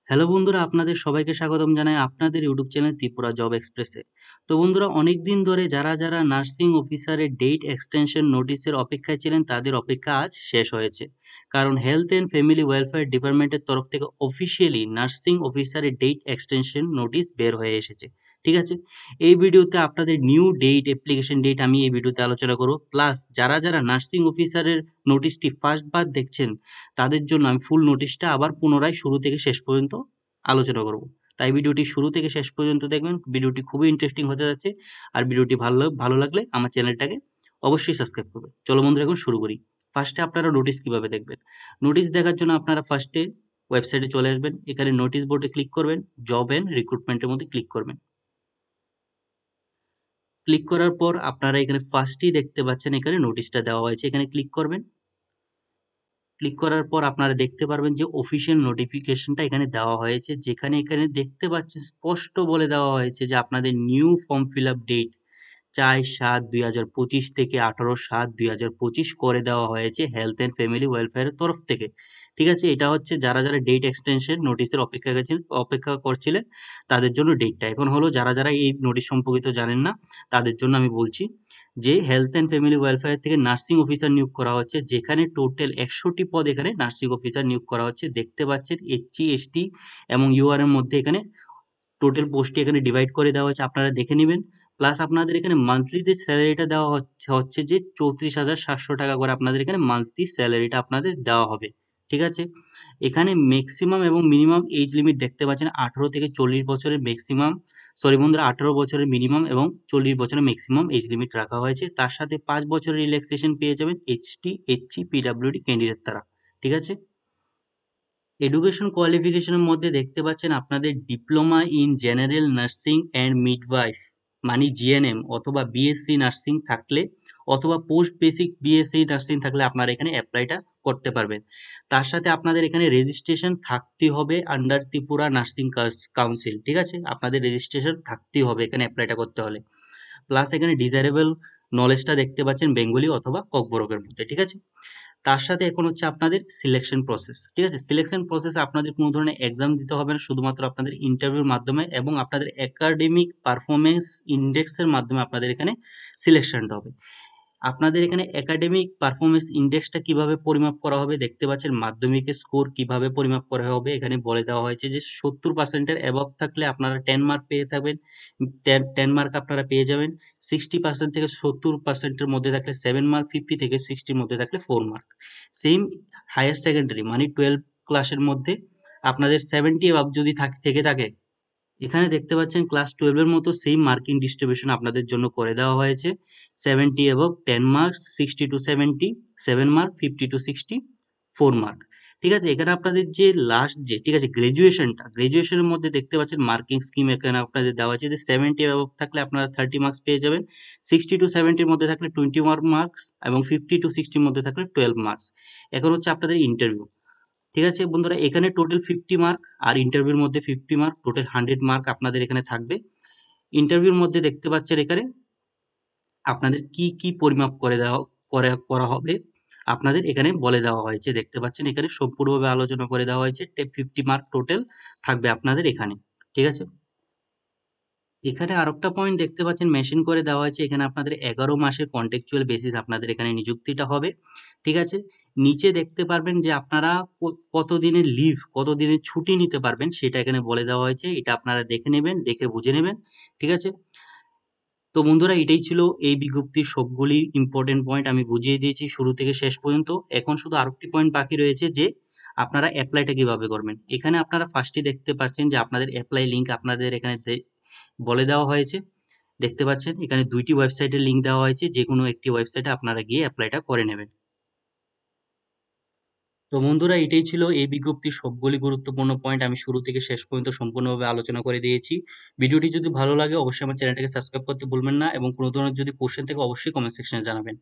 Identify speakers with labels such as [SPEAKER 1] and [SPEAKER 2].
[SPEAKER 1] Hello বন্ধুরা, আপনাদের সবাইকে স্বাগতম জানাই আপনাদের ইউটিউব চ্যানেল ত্রিপুরা জব এক্সপ্রেসে। তো বন্ধুরা, অনেক দিন ধরে যারা নার্সিং অফিসারের ডেট এক্সটেনশন নোটিশের অপেক্ষায় ছিলেন তাদের অপেক্ষা আজ শেষ হয়েছে। কারণ হেলথ অ্যান্ড ফ্যামিলি ওয়েলফেয়ার ডিপার্টমেন্টের তরফ থেকে অফিসিয়ালি নার্সিং অফিসারের ডেট এক্সটেনশন নোটিশ বের হয়ে এসেছে। ঠিক আছে, এই ভিডিওতে আপনাদের নিউ ডেট অ্যাপ্লিকেশন ডেট আমি এই ভিডিওতে আলোচনা করব। প্লাস যারা নার্সিং অফিসারের নোটিশটি ফার্স্ট বার দেখছেন তাদের জন্য আমি ফুল নোটিশটা আবার পুনরায় শুরু থেকে শেষ পর্যন্ত আলোচনা করব। তাই ভিডিওটি শুরু থেকে শেষ পর্যন্ত দেখবেন, ভিডিওটি খুবই ইন্টারেস্টিং হতে যাচ্ছে। আর ভিডিওটি ভালো লাগলে আমার চ্যানেলটাকে অবশ্যই সাবস্ক্রাইব করবেন। চলো বন্ধুরা, এখন শুরু করি। ফার্স্টে আপনারা নোটিশ কিভাবে দেখবেন। নোটিশ দেখার জন্য আপনারা ফার্স্টে ওয়েবসাইটে চলে আসবেন, এখানে নোটিশ বোর্ডে ক্লিক করবেন, জব অ্যান্ড রিক্রুটমেন্টের মধ্যে ক্লিক করবেন। ক্লিক করার পর আপনারা এখানে ফার্স্টেই দেখতে পাচ্ছেন এখানে নোটিশটা দেওয়া হয়েছে, এখানে ক্লিক করবেন। ক্লিক করার পর আপনারা দেখতে পারবেন যে অফিসিয়াল নোটিফিকেশনটা এখানে দেওয়া হয়েছে, যেখানে এখানে দেখতে পাচ্ছেন স্পষ্ট বলে দেওয়া হয়েছে যে আপনাদের new form fill up date 4/7/2025 থেকে 18/7/2025 করে দেওয়া হয়েছে হেলথ অ্যান্ড ফ্যামিলি ওয়েলফেয়ারের তরফ থেকে। ঠিক আছে, এটা হচ্ছে যারা ডেট এক্সটেনশন নোটিশের অপেক্ষা করছিলেন তাদের জন্য ডেটটা। এখন হলো যারা এই নোটিশ সম্পর্কিত জানেন না তাদের জন্য আমি বলছি যে হেলথ অ্যান্ড ফ্যামিলি ওয়েলফেয়ার থেকে নার্সিং অফিসার নিয়োগ করা হচ্ছে, যেখানে টোটাল 100টি পদ এখানে নার্সিং অফিসার নিয়োগ করা হচ্ছে। দেখতে পাচ্ছেন HC ST এবং UR এর মধ্যে এখানে টোটাল পোস্টটি এখানে ডিভাইড করে দেওয়া হয়েছে, আপনারা দেখে নেবেন। প্লাস আপনাদের এখানে মান্থলি যে স্যালারিটা দেওয়া হচ্ছে যে 34,700 টাকা করে আপনাদের এখানে মান্থলি স্যালারিটা আপনাদের দেওয়া হবে। ঠিক আছে, এখানে ম্যাক্সিমাম এবং মিনিমাম এজ লিমিট দেখতে পাচ্ছেন 18 থেকে 40 বছরের ম্যাক্সিমাম, সরি বন্ধুরা, 18 বছরের মিনিমাম এবং 40 বছরের ম্যাক্সিমাম এজ লিমিট রাখা হয়েছে। তার সাথে 5 বছরের রিল্যাক্সেশন পেয়ে যাবেন HT HC PWD ক্যান্ডিডেট তারা। ঠিক আছে, এডুকেশন কোয়ালিফিকেশনের মধ্যে দেখতে পাচ্ছেন আপনাদের diploma in general nursing and midwife মানে জিএনএম অথবা বিএসসি নার্সিং থাকলে অথবা পোস্ট বেসিক বিএসসি নার্সিং থাকলে আপনারা এখানে অ্যাপ্লাইটা করতে পারবেন। তার সাথে আপনাদের এখানে রেজিস্ট্রেশন থাকতে হবে আন্ডার ত্রিপুরা নার্সিং কাউন্সিল। ঠিক আছে, আপনাদের রেজিস্ট্রেশন থাকতেই হবে এখানে অ্যাপ্লাইটা করতে হলে। প্লাস এখানে ডিজায়ারেবল নলেজটা দেখতে পাচ্ছেন বেঙ্গলি অথবা ককবরকের মধ্যে। ঠিক আছে, তার সাথে এখন হচ্ছে আপনাদের সিলেকশন প্রসেস। ঠিক আছে, সিলেকশন প্রসেসে আপনাদের কোনো ধরনের এক্সাম দিতে হবে না, শুধুমাত্র আপনাদের ইন্টারভিউর মাধ্যমে এবং আপনাদের একাডেমিক পারফরমেন্স ইন্ডেক্সের মাধ্যমে আপনাদের এখানে সিলেকশনটা হবে। আপনাদের এখানে একাডেমিক পারফরমেন্স ইন্ডেক্সটা কিভাবে পরিমাপ করা হবে দেখতে পাচ্ছেন, মাধ্যমিকের স্কোর কিভাবে পরিমাপ করা হবে এখানে বলে দেওয়া হয়েছে যে 70%-এর অ্যাবভ থাকলে আপনারা 10 মার্ক পেয়ে থাকবেন, 10 মার্ক আপনারা পেয়ে যাবেন। 60% থেকে 70%-এর মধ্যে থাকলে 7 মার্ক, 50 থেকে 60-র মধ্যে থাকলে 4 মার্ক। সেম হায়ার সেকেন্ডারি মানে 12 ক্লাসের মধ্যে আপনাদের 70 অ্যাবভ যদি থেকে থাকে, এখানে দেখতে পাচ্ছেন ক্লাস 12 এর মতো সেম মার্কিং ডিস্ট্রিবিউশন আপনাদের জন্য করে দেওয়া হয়েছে। 70 এবং 10 marks, 60 to 70 7 mark, 50 to 60 4 mark. ঠিক আছে, এখানে আপনাদের যে লাস্ট যে ঠিক আছে গ্রাজুয়েশনের মধ্যে দেখতে পাচ্ছেন মার্কিং স্কিম এখানে আপনাদের দেওয়া আছে যে 70 অ্যাবভ থাকলে আপনারা 30 মার্কস পেয়ে যাবেন, 60 টু 70 এর মধ্যে থাকলে 21 মার্কস এবং 50 টু 60 এর মধ্যে থাকলে 12 মার্কস। এখন হচ্ছে আপনাদের ইন্টারভিউ। ঠিক আছে বন্ধুরা, এখানে টোটাল 50 মার্ক আর ইন্টারভিউর মধ্যে 50 মার্ক, টোটাল 100 মার্ক আপনাদের এখানে থাকবে। ইন্টারভিউর মধ্যে দেখতে পাচ্ছেন এখানে আপনাদের কি কি পরিমাপ করা হবে আপনাদের এখানে বলে দেওয়া হয়েছে। দেখতে পাচ্ছেন এখানে সম্পূর্ণভাবে আলোচনা করে দেওয়া হয়েছে। 50 মার্ক টোটাল থাকবে আপনাদের এখানে। ঠিক আছে, এখানে আরেকটা পয়েন্ট দেখতে পাচ্ছেন মেনশন করে দেওয়া হয়েছে, এখানে আপনাদের 11 মাসের কন্ট্রাকচুয়াল বেসিস আপনাদের এখানে নিযুক্তিটা হবে। ঠিক আছে, নিচে দেখতে পারবেন যে আপনারা কতদিনের লিভ, কতদিনের ছুটি নিতে পারবেন সেটা এখানে বলে দেওয়া হয়েছে, এটা আপনারা দেখে নেবেন, দেখে বুঝে নেবেন। ঠিক আছে, তো বন্ধুরা, এটাই ছিল এই বিজ্ঞপ্তির সবগুলি ইম্পর্টেন্ট পয়েন্ট আমি বুঝিয়ে দিয়েছি শুরু থেকে শেষ পর্যন্ত। এখন শুধু আরেকটি পয়েন্ট বাকি রয়েছে যে আপনারা অ্যাপ্লাইটা কিভাবে করবেন। এখানে আপনারা ফার্স্টে দেখতে পাচ্ছেন যে আপনাদের অ্যাপ্লাই লিঙ্ক আপনাদের এখানে বলে দেওয়া হয়েছে। দেখতে পাচ্ছেন এখানে 2টি ওয়েবসাইটের লিঙ্ক দেওয়া হয়েছে, যে কোনো একটি ওয়েবসাইটে আপনারা গিয়ে অ্যাপ্লাইটা করে নেবেন। তো বন্ধুরা, এটাই ছিল এই বিজ্ঞপ্তির সবগুলি গুরুত্বপূর্ণ পয়েন্ট আমি শুরু থেকে শেষ পর্যন্ত সম্পূর্ণভাবে আলোচনা করে দিয়েছি। ভিডিওটি যদি ভালো লাগে অবশ্যই আমার চ্যানেলটাকে সাবস্ক্রাইব করতে ভুলবেন না এবং কোনো ধরনের যদি কোশ্চেন থাকে অবশ্যই কমেন্ট সেকশনে জানাবেন।